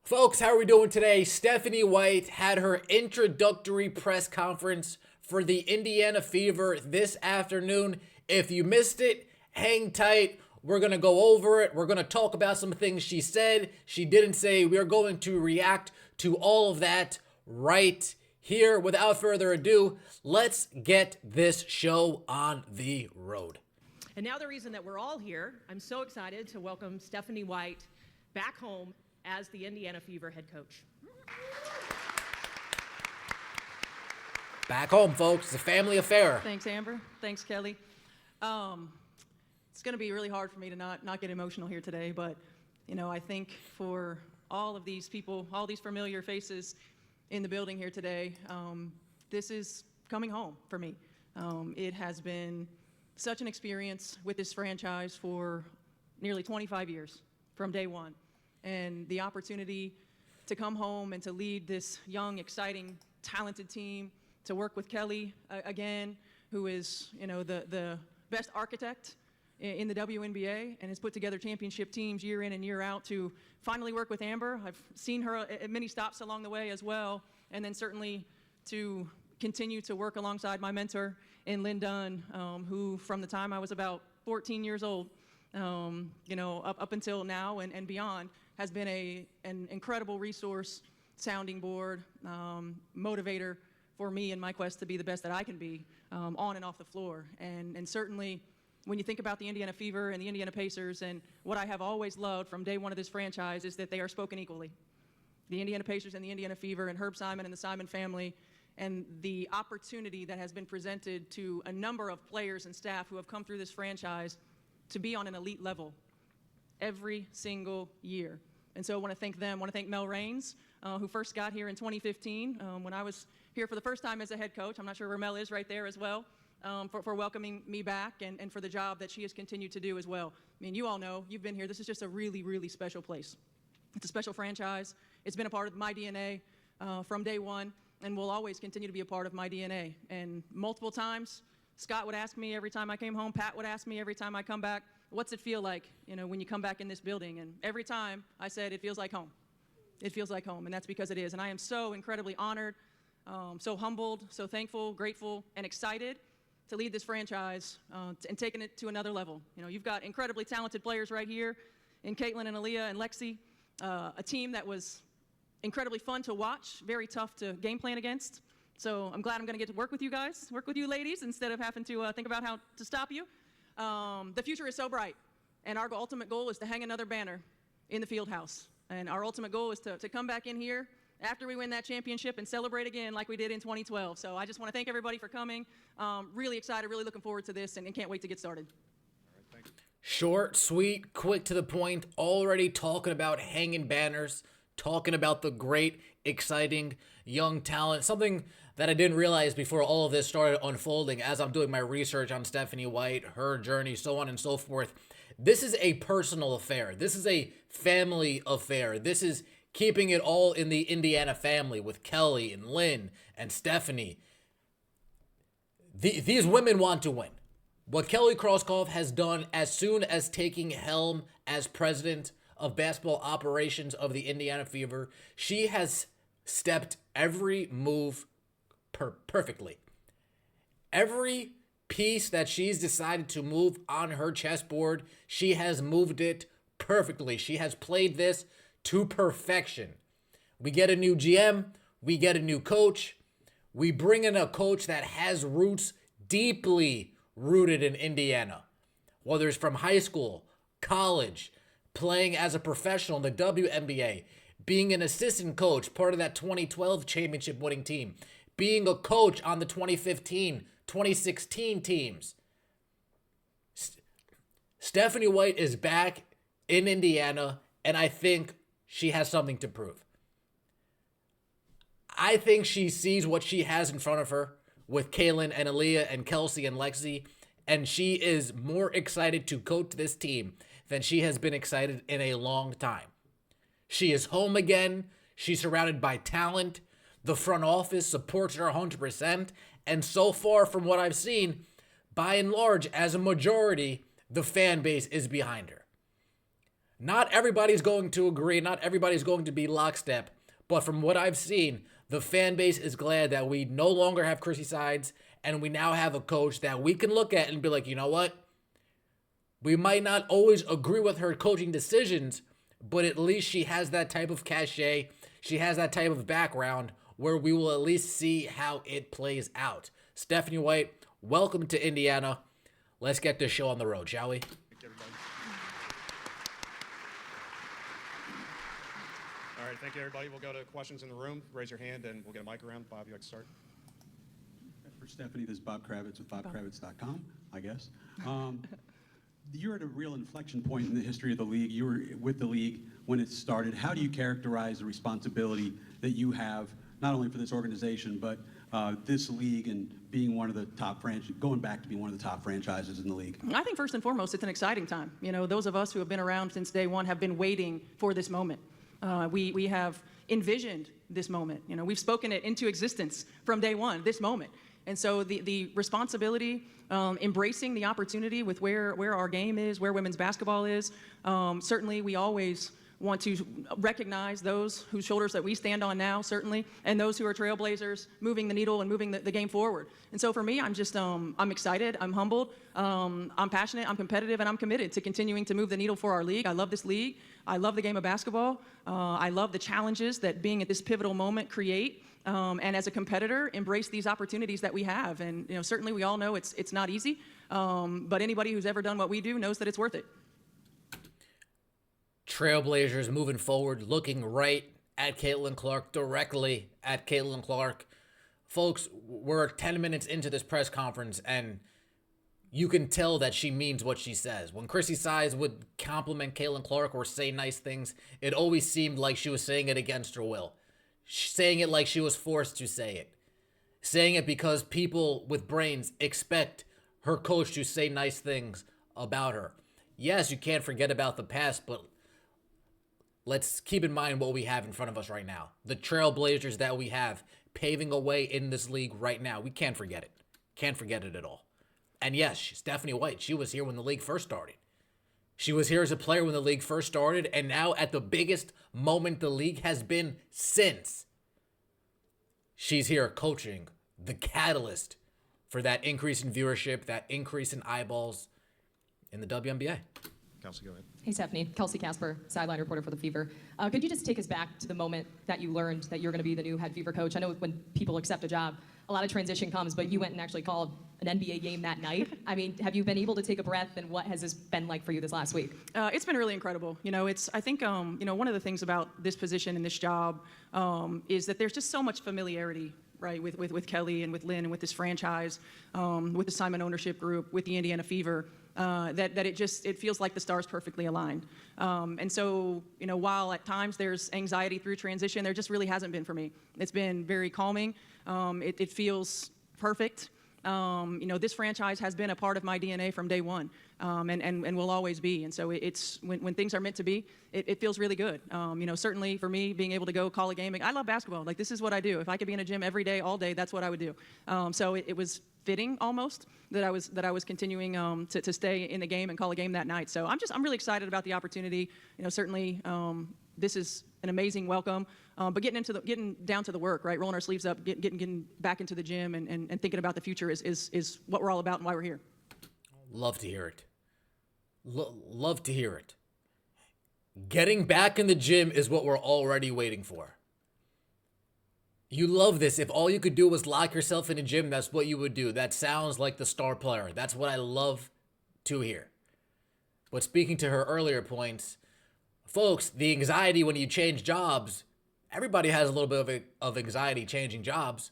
Folks, how are we doing today? Stephanie White had her introductory press conference for the Indiana Fever this afternoon. If you missed it, hang tight. We're going to go over it. We're going to talk about some things she said, she didn't say. We are going to react to all of that right here. Without further ado, let's get this show on the road. And now the reason that we're all here, I'm so excited to welcome Stephanie White back home as the Indiana Fever head coach. Back home, folks. It's a family affair. Thanks, Amber. Thanks, Kelly. It's going to be really hard for me to not get emotional here today, but, I think for all of these people, all these familiar faces in the building here today, this is coming home for me. It has been such an experience with this franchise for nearly 25 years from day one. And the opportunity to come home and to lead this young, exciting, talented team, to work with Kelly again, who is, the best architect in the WNBA and has put together championship teams year in and year out, to finally work with Amber. I've seen her at many stops along the way as well, and then certainly to continue to work alongside my mentor in Lynn Dunn, who from the time I was about 14 years old, up until now and beyond, has been an incredible resource, sounding board, motivator for me in my quest to be the best that I can be on and off the floor. And certainly when you think about the Indiana Fever and the Indiana Pacers, and what I have always loved from day one of this franchise is that they are spoken equally. The Indiana Pacers and the Indiana Fever and Herb Simon and the Simon family, and the opportunity that has been presented to a number of players and staff who have come through this franchise to be on an elite level every single year. And so I want to thank them. I want to thank Mel Raines, who first got here in 2015 when I was here for the first time as a head coach. I'm not sure where Mel is, right there as well, for welcoming me back and for the job that she has continued to do as well. I mean, you all know, you've been here. This is just a really, really special place. It's a special franchise. It's been a part of my DNA from day one, and will always continue to be a part of my DNA. And multiple times, Scott would ask me every time I came home, Pat would ask me every time I come back, what's it feel like, when you come back in this building? And every time I said, it feels like home. It feels like home, and that's because it is. And I am so incredibly honored, so humbled, so thankful, grateful, and excited to lead this franchise and taking it to another level. You've got incredibly talented players right here in Caitlin and Aaliyah and Lexi, a team that was incredibly fun to watch, very tough to game plan against. So I'm glad I'm going to get to work with you guys, work with you ladies, instead of having to think about how to stop you. The future is so bright, and our ultimate goal is to hang another banner in the field house. And our ultimate goal is to come back in here after we win that championship and celebrate again like we did in 2012. So I just want to thank everybody for coming. Really excited, really looking forward to this, and can't wait to get started. All right, thank you. Short, sweet, quick to the point, already talking about hanging banners, talking about the great, exciting young talent, something that I didn't realize before all of this started unfolding as I'm doing my research on Stephanie White, her journey, so on and so forth. This is a personal affair. This is a family affair. This is keeping it all in the Indiana family with Kelly and Lynn and Stephanie. These women want to win. What Kelly Krauskopf has done as soon as taking helm as president of basketball operations of the Indiana Fever, she has stepped every move perfectly. Every piece that she's decided to move on her chessboard, she has moved it perfectly. She has played this to perfection. We get a new GM, we get a new coach, we bring in a coach that has roots deeply rooted in Indiana, whether it's from high school, college, playing as a professional in the WNBA, being an assistant coach, part of that 2012 championship winning team, being a coach on the 2015, 2016 teams. Stephanie White is back in Indiana, and I think she has something to prove. I think she sees what she has in front of her with Kaylin and Aaliyah and Kelsey and Lexi, and she is more excited to coach this team than she has been excited in a long time. She is home again. She's surrounded by talent. The front office supports her 100%. And so far from what I've seen, by and large, as a majority, the fan base is behind her. Not everybody's going to agree. Not everybody's going to be lockstep. But from what I've seen, the fan base is glad that we no longer have Chrissy Sides, and we now have a coach that we can look at and be like, you know what? We might not always agree with her coaching decisions, but at least she has that type of cachet. She has that type of background where we will at least see how it plays out. Stephanie White, welcome to Indiana. Let's get this show on the road, shall we? Thank you, everybody. All right, thank you, everybody. We'll go to questions in the room. Raise your hand, and we'll get a mic around. Bob, you like to start? For Stephanie, this is Bob Kravitz with bobkravitz.com, I guess. You're at a real inflection point in the history of the league. You were with the league when it started. How do you characterize the responsibility that you have, not only for this organization, but this league and being one of the top going back to being one of the top franchises in the league? I think first and foremost, it's an exciting time. You know, those of us who have been around since day one have been waiting for this moment. We have envisioned this moment. You know, we've spoken it into existence from day one, this moment. And so the responsibility, embracing the opportunity with where our game is, where women's basketball is, certainly we always want to recognize those whose shoulders that we stand on now, certainly, and those who are trailblazers, moving the needle and moving the game forward. And so for me, I'm just, I'm excited, I'm humbled, I'm passionate, I'm competitive, and I'm committed to continuing to move the needle for our league. I love this league. I love the game of basketball. I love the challenges that being at this pivotal moment create. And as a competitor, embrace these opportunities that we have. And you know, certainly we all know it's not easy, but anybody who's ever done what we do knows that it's worth it. Trailblazers moving forward, looking right at Caitlin Clark, directly at Caitlin Clark. Folks, we're 10 minutes into this press conference, and you can tell that she means what she says. When Chrissy Sides would compliment Caitlin Clark or say nice things, it always seemed like she was saying it against her will. Saying it like she was forced to say it. Saying it because people with brains expect her coach to say nice things about her. Yes, you can't forget about the past, but let's keep in mind what we have in front of us right now. The trailblazers that we have paving a way in this league right now. We can't forget it. Can't forget it at all. And yes, Stephanie White, she was here when the league first started. She was here as a player when the league first started, and now at the biggest moment the league has been since. She's here coaching, the catalyst for that increase in viewership, that increase in eyeballs in the WNBA. Kelsey, go ahead. Hey, Stephanie. Kelsey Casper, sideline reporter for the Fever. Could you just take us back to the moment that you learned that you're going to be the new head Fever coach? I know when people accept a job, a lot of transition comes, but you went and actually called an NBA game that night. I mean, have you been able to take a breath, and what has this been like for you this last week? It's been really incredible. You know, I think, you know, one of the things about this position and this job is that there's just so much familiarity, right, with Kelly and with Lynn and with this franchise, with the Simon ownership group, with the Indiana Fever, that it feels like the stars perfectly aligned. And so, you know, while at times there's anxiety through transition, there just really hasn't been for me. It's been very calming. It feels perfect. You know, this franchise has been a part of my DNA from day one, and will always be. And so it's when things are meant to be, it feels really good. You know, certainly for me, being able to go call a game, I love basketball. Like, this is what I do. If I could be in a gym every day, all day, that's what I would do. So it was fitting almost that I was continuing to stay in the game and call a game that night. So I'm really excited about the opportunity. You know, certainly this is an amazing welcome. But getting down to the work, right? Rolling our sleeves up, getting back into the gym and thinking about the future is what we're all about and why we're here. Love to hear it. Love to hear it. Getting back in the gym is what we're already waiting for. You love this. If all you could do was lock yourself in a gym, that's what you would do. That sounds like the star player. That's what I love to hear. But speaking to her earlier points, folks, the anxiety when you change jobs, everybody has a little bit of anxiety changing jobs.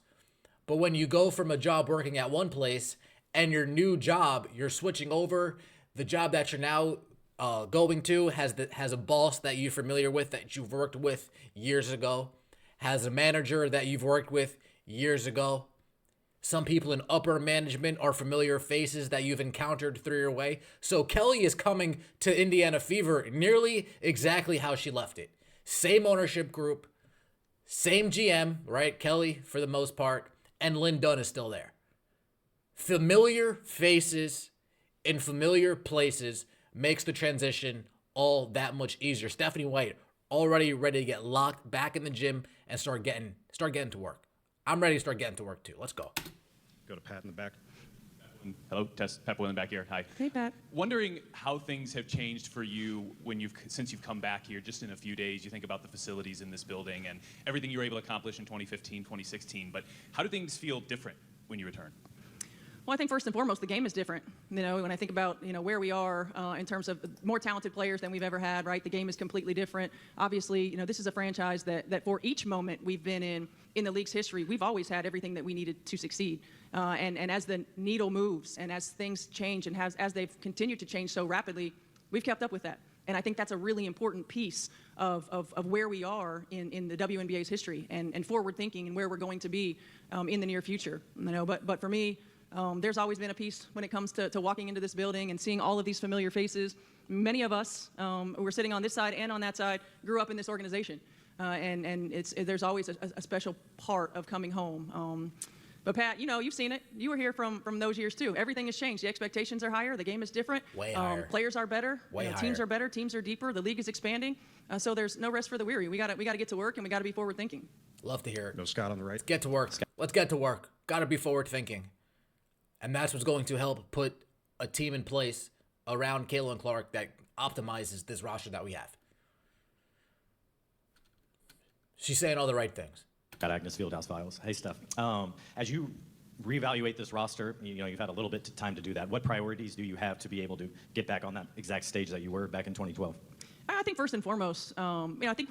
But when you go from a job working at one place and your new job, you're switching over, the job that you're now going to has a boss that you're familiar with, that you've worked with years ago, has a manager that you've worked with years ago. Some people in upper management are familiar faces that you've encountered through your way. So Kelly is coming to Indiana Fever nearly exactly how she left it. Same ownership group, same GM, right? Kelly for the most part, and Lynn Dunn is still there. Familiar faces in familiar places makes the transition all that much easier. Stephanie White already ready to get locked back in the gym and start getting to work. I'm ready to start getting to work too. Let's go. Go to Pat in the back. Hello, Tess. Pat Boylan back here. Hi. Hey, Pat. Wondering how things have changed for you since you've come back here just in a few days. You think about the facilities in this building and everything you were able to accomplish in 2015, 2016. But how do things feel different when you return? Well, I think first and foremost, the game is different. When I think about, where we are in terms of more talented players than we've ever had, right? The game is completely different. Obviously, this is a franchise that for each moment we've been in the league's history, we've always had everything that we needed to succeed. And as the needle moves and as things change and as they've continued to change so rapidly, we've kept up with that. And I think that's a really important piece of where we are in the WNBA's history and forward thinking and where we're going to be in the near future. But for me, there's always been a piece when it comes to walking into this building and seeing all of these familiar faces. Many of us who are sitting on this side and on that side grew up in this organization. And there's always a special part of coming home. But Pat, you've seen it. You were here from those years too. Everything has changed. The expectations are higher. The game is different. Way higher. Players are better. Way teams higher. are better. Teams are deeper. The league is expanding. So there's no rest for the weary. We got to get to work and we got to be forward thinking. Love to hear it. No Scott on the right. Get to work. Let's get to work. Got to be forward thinking. And that's what's going to help put a team in place around Caitlin Clark that optimizes this roster that we have. She's saying all the right things. Got Agnes Fieldhouse Files. Hey, Steph. As you reevaluate this roster, you've had a little bit of time to do that. What priorities do you have to be able to get back on that exact stage that you were back in 2012? I think first and foremost, I think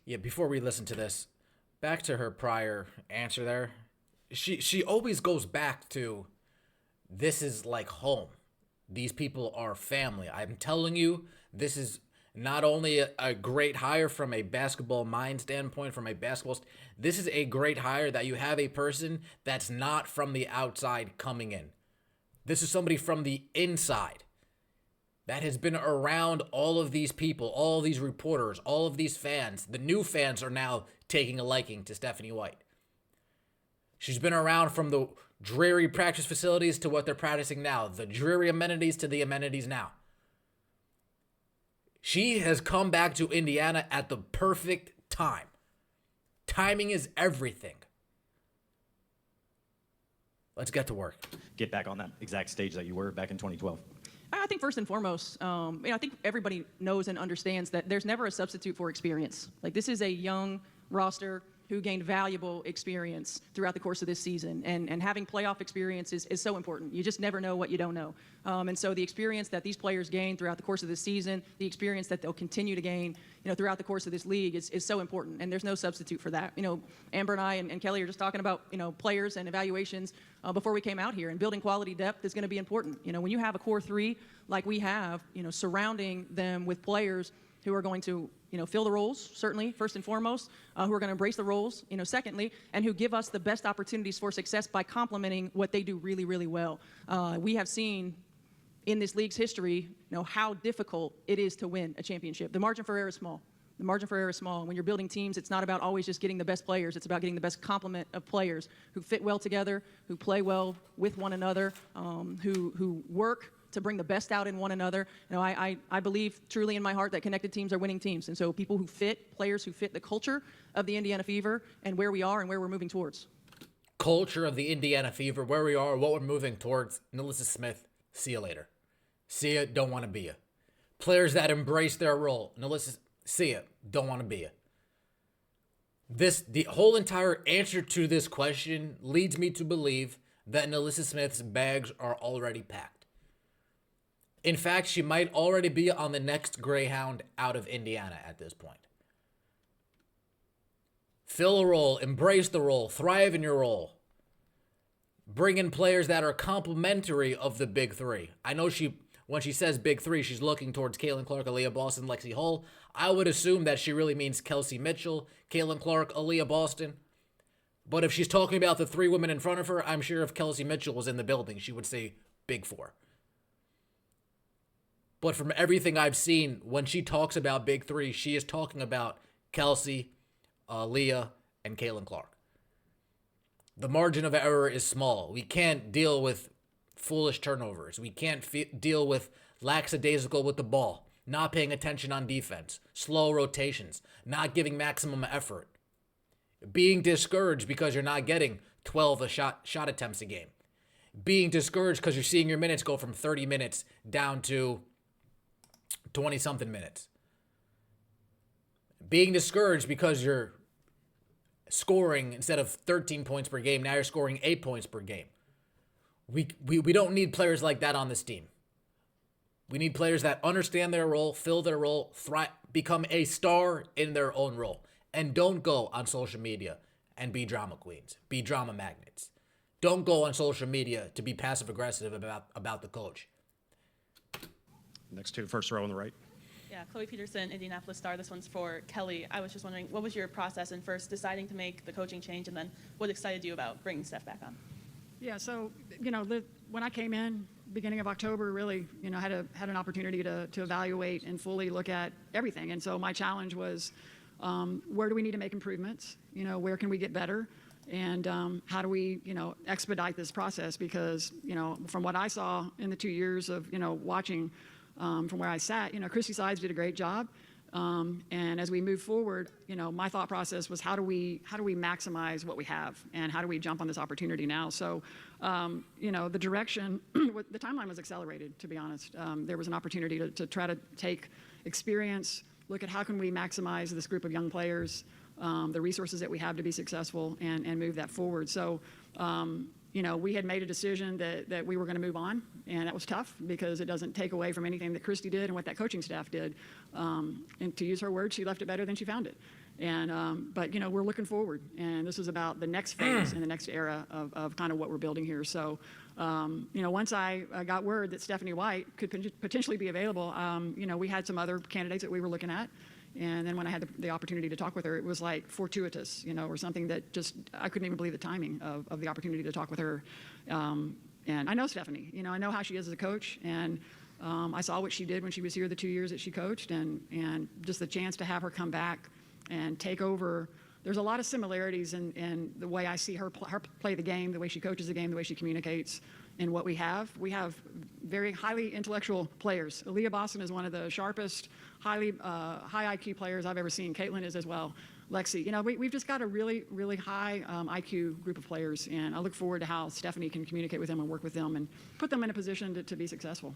Yeah, before we listen to this, back to her prior answer there, she always goes back to, this is like home. These people are family. I'm telling you, this is not only a great hire from a basketball mind standpoint, this is a great hire that you have a person that's not from the outside coming in. This is somebody from the inside that has been around all of these people, all of these reporters, all of these fans. The new fans are now taking a liking to Stephanie White. She's been around from the dreary practice facilities to what they're practicing now, the dreary amenities to the amenities now. She has come back to Indiana at the perfect time. Timing is everything. Let's get to work. Get back on that exact stage that you were back in 2012. I think first and foremost, I think everybody knows and understands that there's never a substitute for experience. Like, this is a young roster who gained valuable experience throughout the course of this season. And having playoff experience is so important. You just never know what you don't know. And so the experience that these players gain throughout the course of this season, the experience that they'll continue to gain, throughout the course of this league is so important. And there's no substitute for that. Amber and I and Kelly are just talking about, players and evaluations before we came out here. And building quality depth is going to be important. When you have a core three like we have, surrounding them with players who are going to, fill the roles, certainly, first and foremost, who are going to embrace the roles, secondly, and who give us the best opportunities for success by complementing what they do really, really well. We have seen in this league's history, how difficult it is to win a championship. The margin for error is small. The margin for error is small. And when you're building teams, it's not about always just getting the best players. It's about getting the best complement of players who fit well together, who play well with one another, who work to bring the best out in one another. I believe truly in my heart that connected teams are winning teams. And so people who fit, players who fit the culture of the Indiana Fever and where we are and where we're moving towards. Culture of the Indiana Fever, where we are, what we're moving towards. NaLyssa Smith, see you later. See ya, don't want to be ya. Players that embrace their role. NaLyssa, see ya, don't want to be ya. The whole entire answer to this question leads me to believe that NaLyssa Smith's bags are already packed. In fact, she might already be on the next Greyhound out of Indiana at this point. Fill a role, embrace the role, thrive in your role. Bring in players that are complementary of the big three. I know when she says big three, she's looking towards Caitlin Clark, Aaliyah Boston, Lexi Hull. I would assume that she really means Kelsey Mitchell, Caitlin Clark, Aaliyah Boston. But if she's talking about the three women in front of her, I'm sure if Kelsey Mitchell was in the building, she would say big four. But from everything I've seen, when she talks about big three, she is talking about Kelsey, Leah, and Caitlin Clark. The margin of error is small. We can't deal with foolish turnovers. We can't deal with lackadaisical with the ball. not paying attention on defense, slow rotations, not giving maximum effort, being discouraged because you're not getting 12 shot attempts a game, being discouraged because you're seeing your minutes go from 30 minutes down to 20-something minutes, being discouraged because you're scoring instead of 13 points per game, now you're scoring 8 points per game. We don't need players like that on this team. We need players that understand their role, fill their role, thrive, become a star in their own role, and don't go on social media and be drama queens, be drama magnets. Don't go on social media to be passive aggressive about the coach. Next to first row on the right. Yeah, Chloe Peterson, Indianapolis Star. This one's for Kelly. I was just wondering, what was your process in first deciding to make the coaching change, and then what excited you about bringing Steph back on? Yeah, so, when I came in, beginning of October, really, had an opportunity to evaluate and fully look at everything. And so my challenge was, where do we need to make improvements? Where can we get better? And how do we, expedite this process? Because, from what I saw in the 2 years of, watching from where I sat, Christy Sides did a great job. And as we move forward, my thought process was how do we maximize what we have, and how do we jump on this opportunity now? So, the direction, the timeline was accelerated, to be honest. There was an opportunity to try to take experience, look at how can we maximize this group of young players, the resources that we have to be successful, and move that forward. So, we had made a decision that we were going to move on, and that was tough because it doesn't take away from anything that Christy did and what that coaching staff did. And to use her words, she left it better than she found it. And but we're looking forward, and this is about the next phase and the next era of kind of what we're building here. So, once I got word that Stephanie White could potentially be available, we had some other candidates that we were looking at. And then when I had the opportunity to talk with her, it was like fortuitous, or something that just, I couldn't even believe the timing of the opportunity to talk with her. And I know Stephanie, I know how she is as a coach, and I saw what she did when she was here the 2 years that she coached, and just the chance to have her come back and take over. There's a lot of similarities in the way I see her play the game, the way she coaches the game, the way she communicates, and what we have. We have very highly intellectual players. Aaliyah Boston is one of the sharpest, high IQ players I've ever seen. Caitlin is as well. Lexi, we've just got a really, really high IQ group of players, and I look forward to how Stephanie can communicate with them and work with them and put them in a position to be successful.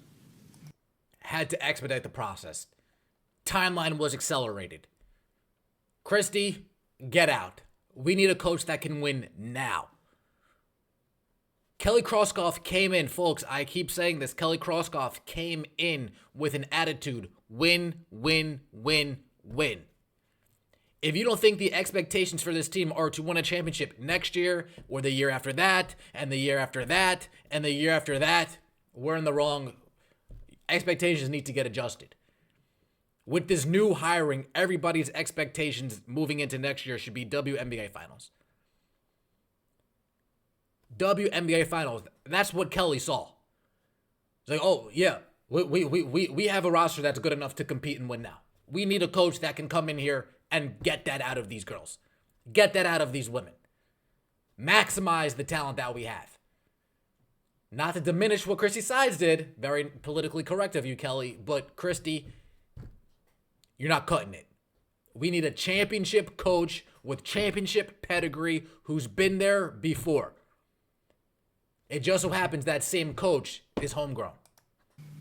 Had to expedite the process. Timeline was accelerated. Christy, get out. We need a coach that can win now. Kelly Krauskopf came in, folks, I keep saying this, Kelly Krauskopf came in with an attitude, win, win, win, win. If you don't think the expectations for this team are to win a championship next year, or the year after that, and the year after that, and the year after that, we're in the wrong. Expectations need to get adjusted. With this new hiring, everybody's expectations moving into next year should be WNBA Finals. WNBA Finals. That's what Kelly saw. It's like, oh, yeah, we have a roster that's good enough to compete and win now. We need a coach that can come in here and get that out of these girls. Get that out of these women. Maximize the talent that we have. Not to diminish what Christy Sides did. Very politically correct of you, Kelly. But Christy, you're not cutting it. We need a championship coach with championship pedigree who's been there before. It just so happens that same coach is homegrown.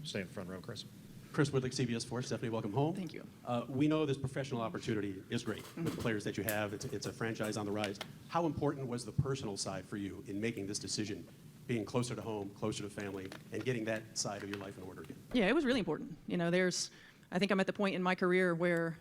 Stay in the front row, Chris. Chris Woodlick, CBS Sports. Stephanie, welcome home. Thank you. We know this professional opportunity is great with the players that you have. It's a franchise on the rise. How important was the personal side for you in making this decision, being closer to home, closer to family, and getting that side of your life in order again? Yeah, it was really important. I think I'm at the point in my career where,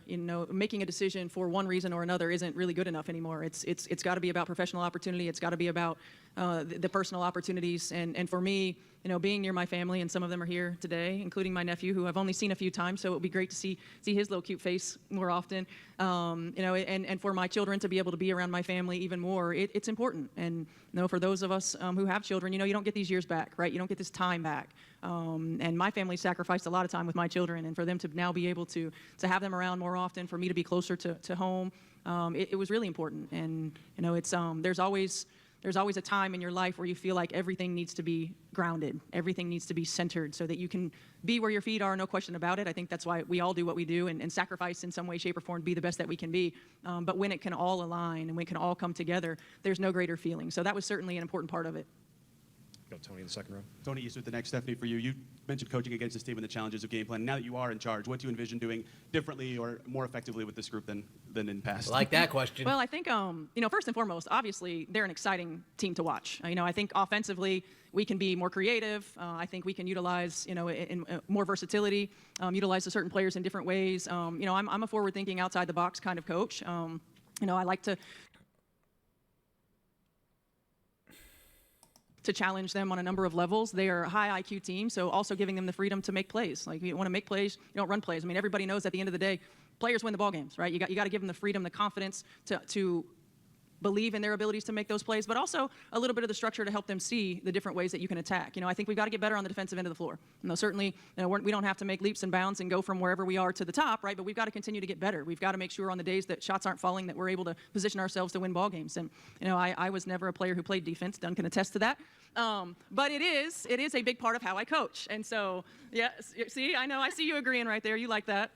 making a decision for one reason or another isn't really good enough anymore. It's got to be about professional opportunity. It's got to be about the personal opportunities. And for me, being near my family, and some of them are here today, including my nephew, who I've only seen a few times, so it would be great to see his little cute face more often. And for my children to be able to be around my family even more, it's important. And for those of us who have children, you don't get these years back, right? You don't get this time back. And my family sacrificed a lot of time with my children, and for them to now be able to have them around more often, for me to be closer to home, it was really important. And it's there's there's always a time in your life where you feel like everything needs to be grounded, everything needs to be centered so that you can be where your feet are, no question about it. I think that's why we all do what we do and sacrifice in some way, shape, or form to be the best that we can be. But when it can all align and when it can all come together, there's no greater feeling. So that was certainly an important part of it. Go Tony in the second row. Tony, you start the next. Stephanie, for you. You mentioned coaching against this team and the challenges of game plan. Now that you are in charge, what do you envision doing differently or more effectively with this group than in past? Like that question. Well, I think, first and foremost, obviously, they're an exciting team to watch. I think offensively, we can be more creative. I think we can utilize, more versatility, utilize the certain players in different ways. I'm a forward-thinking, outside-the-box kind of coach. I like to challenge them on a number of levels. They are a high IQ team, so also giving them the freedom to make plays. Like, you want to make plays, you don't run plays. I mean, everybody knows at the end of the day, players win the ball games, right? You got to give them the freedom, the confidence to believe in their abilities to make those plays, but also a little bit of the structure to help them see the different ways that you can attack. I think we've got to get better on the defensive end of the floor. Certainly, we don't have to make leaps and bounds and go from wherever we are to the top, right? But we've got to continue to get better. We've got to make sure on the days that shots aren't falling that we're able to position ourselves to win ball games. And I was never a player who played defense. Dunn can attest to that. But it is a big part of how I coach. And so, yeah, see, I see you agreeing right there. You like that.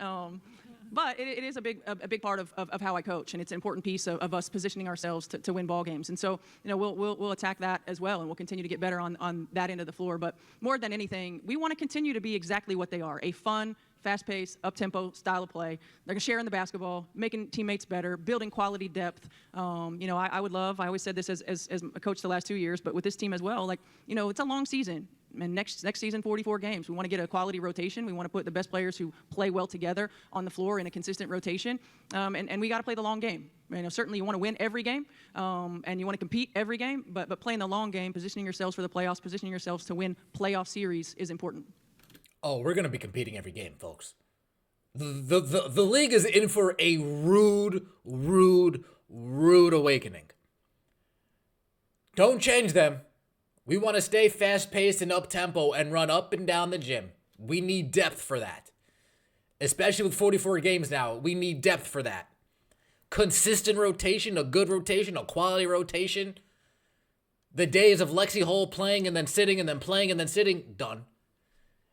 But it is a big part of how I coach, and it's an important piece of us positioning ourselves to win ball games. And so, we'll attack that as well, and we'll continue to get better on that end of the floor. But more than anything, we want to continue to be exactly what they are: a fun, fast-paced, up-tempo style of play. They're going to share in the basketball, making teammates better, building quality depth. I always said this as a coach the last 2 years, but with this team as well, it's a long season. And next season, 44 games. We want to get a quality rotation. We want to put the best players who play well together on the floor in a consistent rotation. And we got to play the long game. Certainly you want to win every game, and you want to compete every game, but playing the long game, positioning yourselves for the playoffs, positioning yourselves to win playoff series is important. Oh, we're going to be competing every game, folks. The league is in for a rude awakening. Don't change them. We want to stay fast-paced and up-tempo and run up and down the gym. We need depth for that. Especially with 44 games now, we need depth for that. Consistent rotation, a good rotation, a quality rotation. The days of Lexi Hole playing and then sitting and then playing and then sitting, done.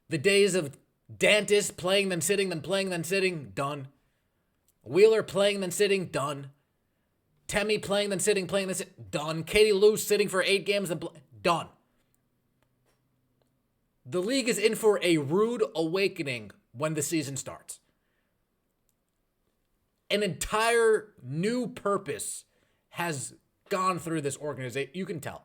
The days of Dantis playing, then sitting, then playing, then sitting, done. Wheeler playing, then sitting, done. Temmie playing, then sitting, playing, then sitting, done. Katie Lou sitting for 8 games, then done. The league is in for a rude awakening when the season starts. An entire new purpose has gone through this organization. You can tell.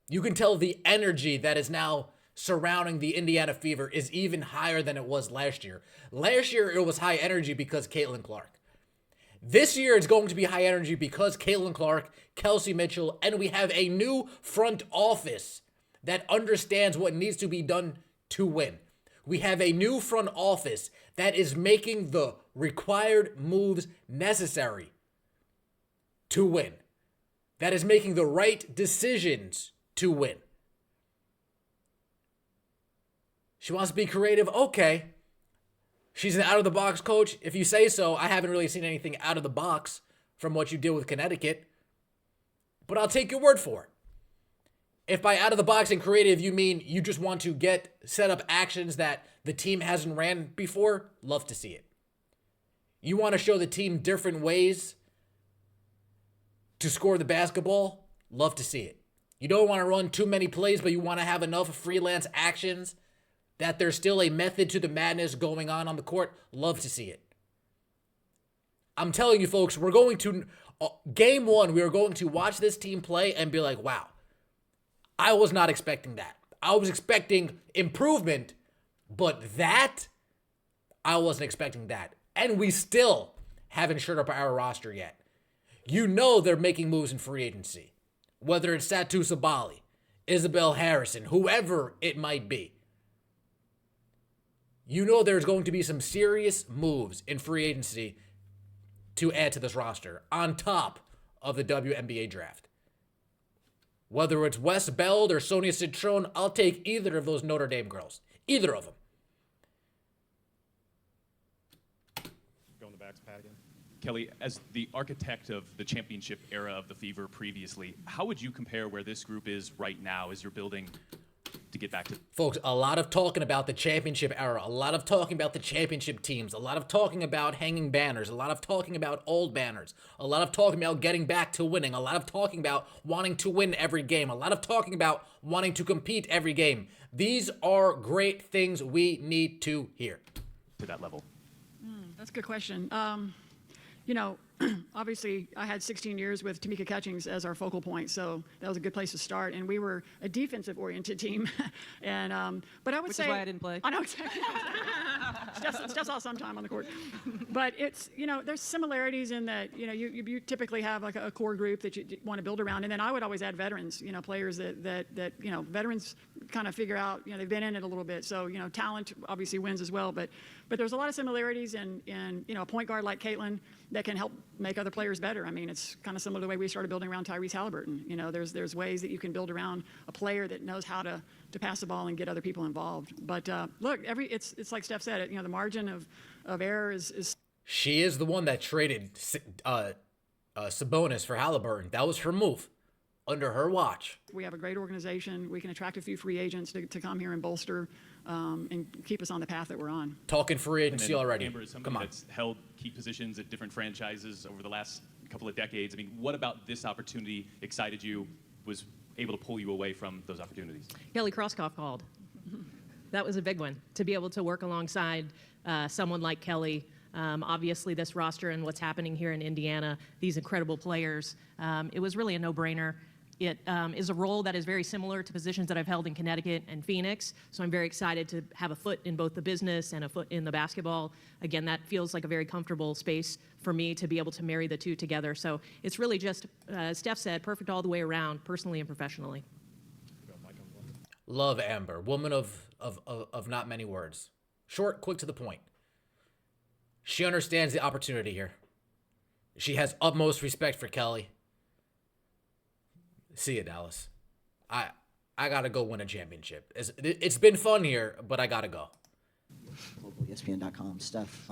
You can tell the energy that is now surrounding the Indiana Fever is even higher than it was last year. Last year, it was high energy because Caitlin Clark. This year, it's going to be high energy because Caitlin Clark, Kelsey Mitchell, and we have a new front office that understands what needs to be done to win. We have a new front office that is making the required moves necessary to win. That is making the right decisions to win. She wants to be creative. Okay. She's an out-of-the-box coach. If you say so, I haven't really seen anything out of the box from what you did with Connecticut. But I'll take your word for it. If by out-of-the-box and creative you mean you just want to set up actions that the team hasn't ran before, love to see it. You want to show the team different ways to score the basketball, love to see it. You don't want to run too many plays, but you want to have enough freelance actions that there's still a method to the madness going on the court, love to see it. I'm telling you, folks, we're going to, game one, we are going to watch this team play and be like, wow, I was not expecting that. I was expecting improvement, but that, I wasn't expecting that. And we still haven't shored up our roster yet. You know they're making moves in free agency, whether it's Satu Sabali, Isabel Harrison, whoever it might be. You know there's going to be some serious moves in free agency to add to this roster on top of the WNBA draft. Whether it's Wes Beld or Sonia Citron, I'll take either of those Notre Dame girls. Either of them. Go in the back, Pat again. Kelly, as the architect of the championship era of the Fever previously, how would you compare where this group is right now as you're building to get back to? Folks, a lot of talking about the championship era, a lot of talking about the championship teams, a lot of talking about hanging banners, a lot of talking about old banners, a lot of talking about getting back to winning, a lot of talking about wanting to win every game, a lot of talking about wanting to compete every game. These are great things we need to hear. To that level? That's a good question. Obviously, I had 16 years with Tamika Catchings as our focal point, so that was a good place to start. And we were a defensive-oriented team. But I would say, Which is why I didn't play. I know exactly. Steph's saw some time on the court. But it's, there's similarities in that, you typically have like a core group that you want to build around. And then I would always add veterans, players that veterans kind of figure out, they've been in it a little bit. So, talent obviously wins as well. But there's a lot of similarities in a point guard like Caitlin that can help make other players better. I mean, it's kind of similar to the way we started building around Tyrese Halliburton. There's ways that you can build around a player that knows how to pass the ball and get other people involved. But look, it's like Steph said, the margin of error is. She is the one that traded Sabonis for Halliburton. That was her move under her watch. We have a great organization. We can attract a few free agents to come here and bolster and keep us on the path that we're on. Talking free agency already. Amber, as somebody that's held key positions at different franchises over the last couple of decades, I mean, what about this opportunity excited you, was able to pull you away from those opportunities? Kelly Krauskopf called. That was a big one, to be able to work alongside someone like Kelly. Obviously, this roster and what's happening here in Indiana, these incredible players, it was really a no-brainer. It is a role that is very similar to positions that I've held in Connecticut and Phoenix, so I'm very excited to have a foot in both the business and a foot in the basketball. Again, that feels like a very comfortable space for me to be able to marry the two together. So it's really just, as Steph said, perfect all the way around, personally and professionally. Love Amber, woman of not many words. Short, quick to the point. She understands the opportunity here. She has utmost respect for Kelly. See you, Dallas. I gotta go win a championship. It's been fun here, but I gotta go. Local ESPN.com. Steph,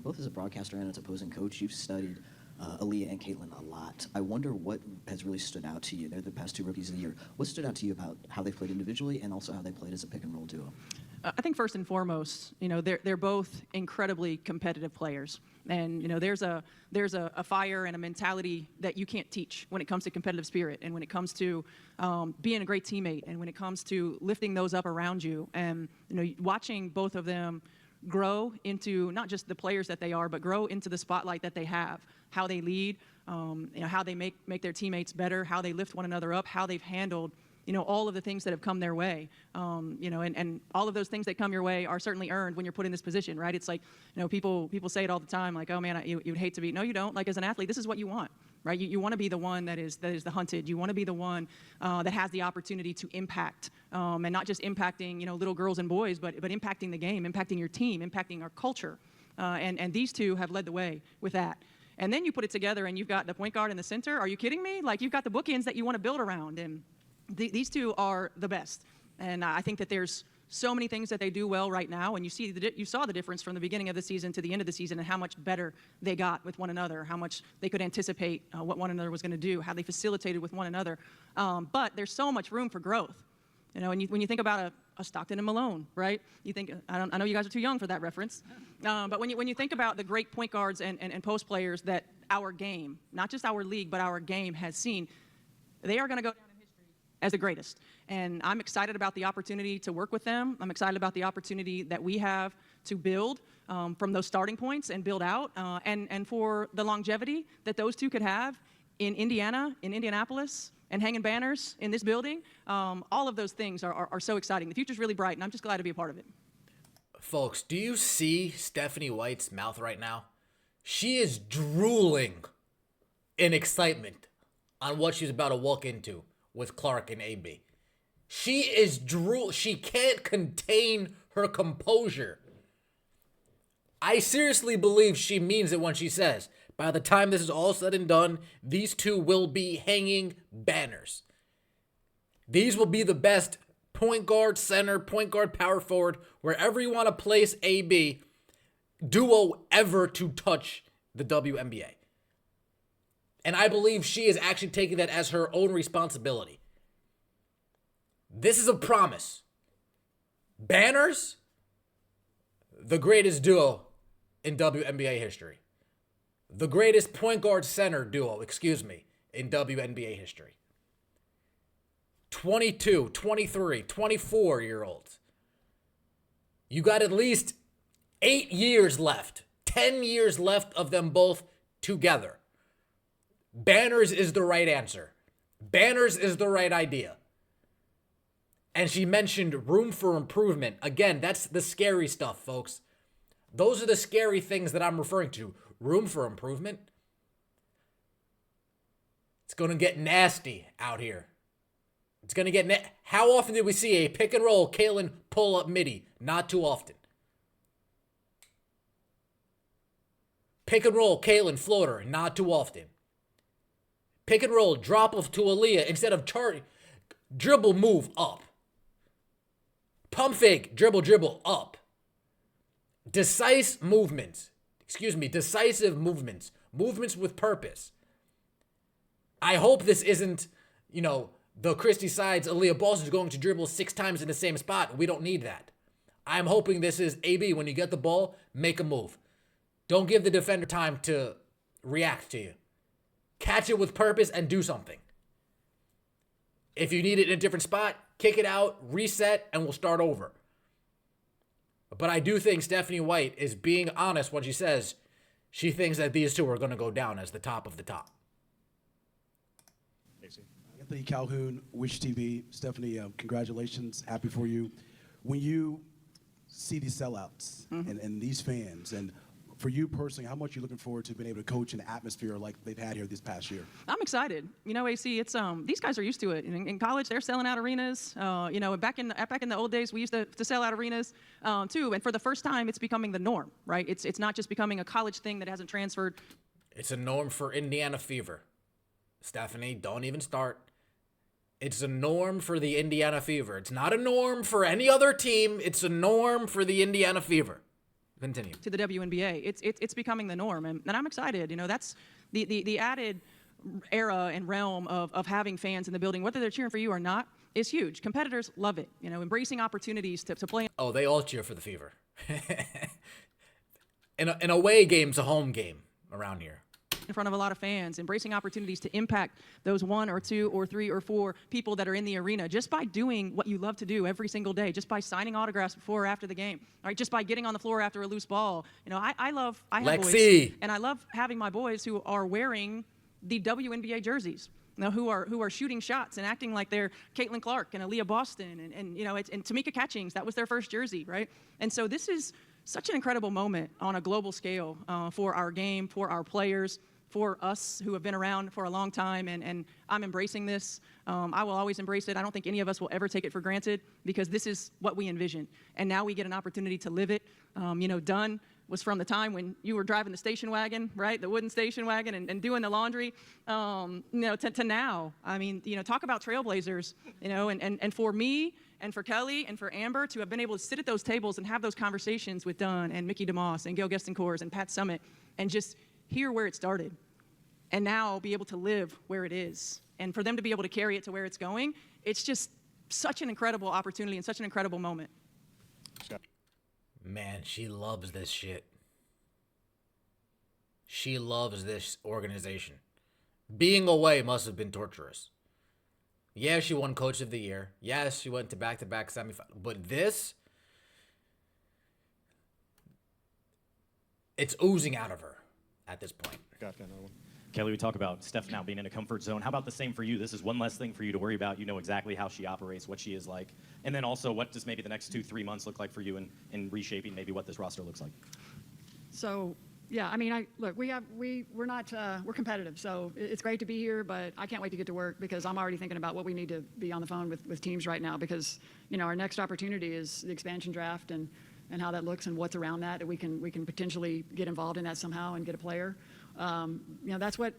both as a broadcaster and as opposing coach, you've studied Aaliyah and Caitlin a lot. I wonder what has really stood out to you. They're the past two rookies of the year. What stood out to you about how they played individually and also how they played as a pick-and-roll duo? I think first and foremost, they're both incredibly competitive players, and there's a fire and a mentality that you can't teach when it comes to competitive spirit, and when it comes to being a great teammate, and when it comes to lifting those up around you, and watching both of them grow into not just the players that they are, but grow into the spotlight that they have, how they lead, how they make their teammates better, how they lift one another up, how they've handled all of the things that have come their way, and all of those things that come your way are certainly earned when you're put in this position, right? It's like, people say it all the time, like, oh man, you'd hate to be. No, you don't. Like, as an athlete, this is what you want, right? You want to be the one that is the hunted. You want to be the one that has the opportunity to impact, and not just impacting, little girls and boys, but impacting the game, impacting your team, impacting our culture, and these two have led the way with that. And then you put it together, and you've got the point guard in the center. Are you kidding me? Like, you've got the bookends that you want to build around, and these two are the best, and I think that there's so many things that they do well right now, and you saw the difference from the beginning of the season to the end of the season, and how much better they got with one another, how much they could anticipate what one another was going to do, how they facilitated with one another. But there's so much room for growth, and when you think about a Stockton and Malone, right? You think I know you guys are too young for that reference, but when you think about the great point guards and post players that our game, not just our league, but our game has seen, they are going to go down as the greatest. And I'm excited about the opportunity to work with them. I'm excited about the opportunity that we have to build from those starting points and build out, and for the longevity that those two could have in Indiana, in Indianapolis, and hanging banners in this building. All of those things are so exciting. The future's really bright, and I'm just glad to be a part of it. Folks, do you see Stephanie White's mouth right now? She is drooling in excitement on what she's about to walk into with Clark and AB. She is she can't contain her composure. I seriously believe she means it when she says, by the time this is all said and done, these two will be hanging banners. These will be the best point guard, center, point guard, power forward, wherever you want to place AB, duo ever to touch the WNBA. And I believe she is actually taking that as her own responsibility. This is a promise. Banners, the greatest duo in WNBA history. The greatest point guard center duo, in WNBA history. 22, 23, 24-year-olds. You got at least 8 years left, 10 years left of them both together. Banners is the right answer. Banners is the right idea. And she mentioned room for improvement. Again, that's the scary stuff, folks. Those are the scary things that I'm referring to. Room for improvement. It's going to get nasty out here. It's going to get How often did we see a pick and roll Kaylin pull up midi? Not too often. Pick and roll Kaylin floater? Not too often. Pick and roll drop off to Aaliyah instead of dribble move up. Pump fake dribble up. Decisive movements. Movements with purpose. I hope this isn't, the Christy Sides, Aaliyah Boston's going to dribble 6 times in the same spot. We don't need that. I'm hoping this is AB. When you get the ball, make a move. Don't give the defender time to react to you. Catch it with purpose and do something. If you need it in a different spot, kick it out, reset, and we'll start over. But I do think Stephanie White is being honest when she says she thinks that these two are going to go down as the top of the top. Anthony Calhoun, Wish TV. Stephanie, congratulations. Happy for you. When you see these sellouts and these fans, and for you personally, how much are you looking forward to being able to coach an atmosphere like they've had here this past year? I'm excited. AC, it's these guys are used to it. In college, they're selling out arenas. Back in the old days, we used to sell out arenas too. And for the first time, it's becoming the norm, right? It's not just becoming a college thing that hasn't transferred. It's a norm for Indiana Fever. Stephanie, don't even start. It's a norm for the Indiana Fever. It's not a norm for any other team. It's a norm for the Indiana Fever. Continue. To the WNBA. It's becoming the norm, and I'm excited. That's the added era and realm of having fans in the building, whether they're cheering for you or not, is huge. Competitors love it. Embracing opportunities to play. Oh, they all cheer for the Fever. An away game's a home game around here. In front of a lot of fans, embracing opportunities to impact those 1 or 2 or 3 or 4 people that are in the arena just by doing what you love to do every single day, just by signing autographs before or after the game, right? Just by getting on the floor after a loose ball. I have Lexi. boys, and I love having my boys who are wearing the WNBA jerseys. Who are shooting shots and acting like they're Caitlin Clark and Aaliyah Boston and Tamika Catchings. That was their first jersey, right? And so this is such an incredible moment on a global scale for our game, for our players, for us who have been around for a long time, and I'm embracing this. I will always embrace it. I don't think any of us will ever take it for granted because this is what we envision. And now we get an opportunity to live it. Done was from the time when you were driving the station wagon, right? The wooden station wagon and doing the laundry, to now. I mean, talk about trailblazers, and for me and for Kelly and for Amber to have been able to sit at those tables and have those conversations with Dunn and Mickey DeMoss and Gail Gestenkors and Pat Summitt and just hear where it started. And now be able to live where it is. And for them to be able to carry it to where it's going, it's just such an incredible opportunity and such an incredible moment. Man, she loves this shit. She loves this organization. Being away must have been torturous. Yeah, she won Coach of the Year. Yes, she went to back-to-back semifinals. But this, it's oozing out of her at this point. Got another one. Kelly, we talk about Steph now being in a comfort zone. How about the same for you? This is one less thing for you to worry about. You know exactly how she operates, what she is like. And then also, what does maybe the next 2-3 months look like for you in reshaping maybe what this roster looks like? So, yeah, I mean, we're competitive. So it's great to be here, but I can't wait to get to work because I'm already thinking about what we need to be on the phone with teams right now because, our next opportunity is the expansion draft and how that looks and what's around that we can potentially get involved in that somehow and get a player. That's what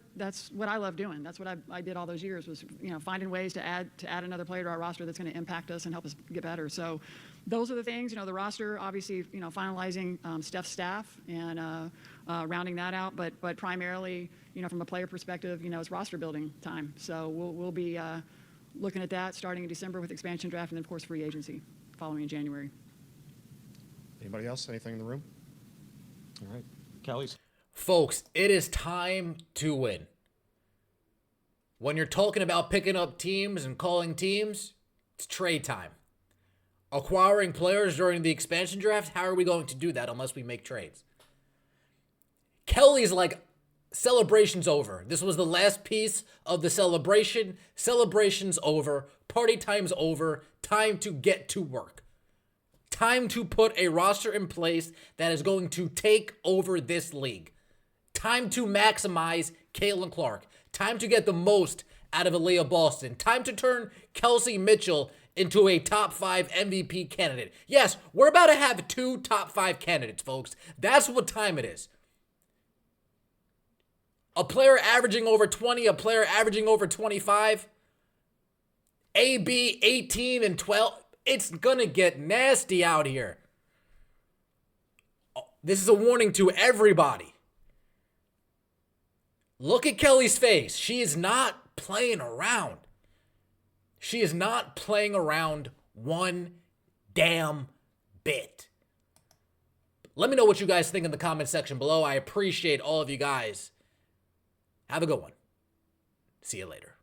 I love doing. That's what I did all those years was, finding ways to add another player to our roster that's going to impact us and help us get better. So those are the things, the roster, obviously, finalizing Steph's staff and rounding that out. But primarily, from a player perspective, it's roster building time. So we'll be looking at that starting in December with expansion draft, and then of course free agency following in January. Anybody else? Anything in the room? All right. Kelly's. Folks, it is time to win. When you're talking about picking up teams and calling teams, it's trade time. Acquiring players during the expansion draft, how are we going to do that unless we make trades? Kelly's like, celebration's over. This was the last piece of the celebration. Celebration's over. Party time's over. Time to get to work. Time to put a roster in place that is going to take over this league. Time to maximize Caitlin Clark. Time to get the most out of Aaliyah Boston. Time to turn Kelsey Mitchell into a top 5 MVP candidate. Yes, we're about to have 2 top 5 candidates, folks. That's what time it is. A player averaging over 20, a player averaging over 25. AB 18 and 12. It's gonna get nasty out here. This is a warning to everybody. Look at Kelly's face. She is not playing around. She is not playing around one damn bit. Let me know what you guys think in the comment section below. I appreciate all of you guys. Have a good one. See you later.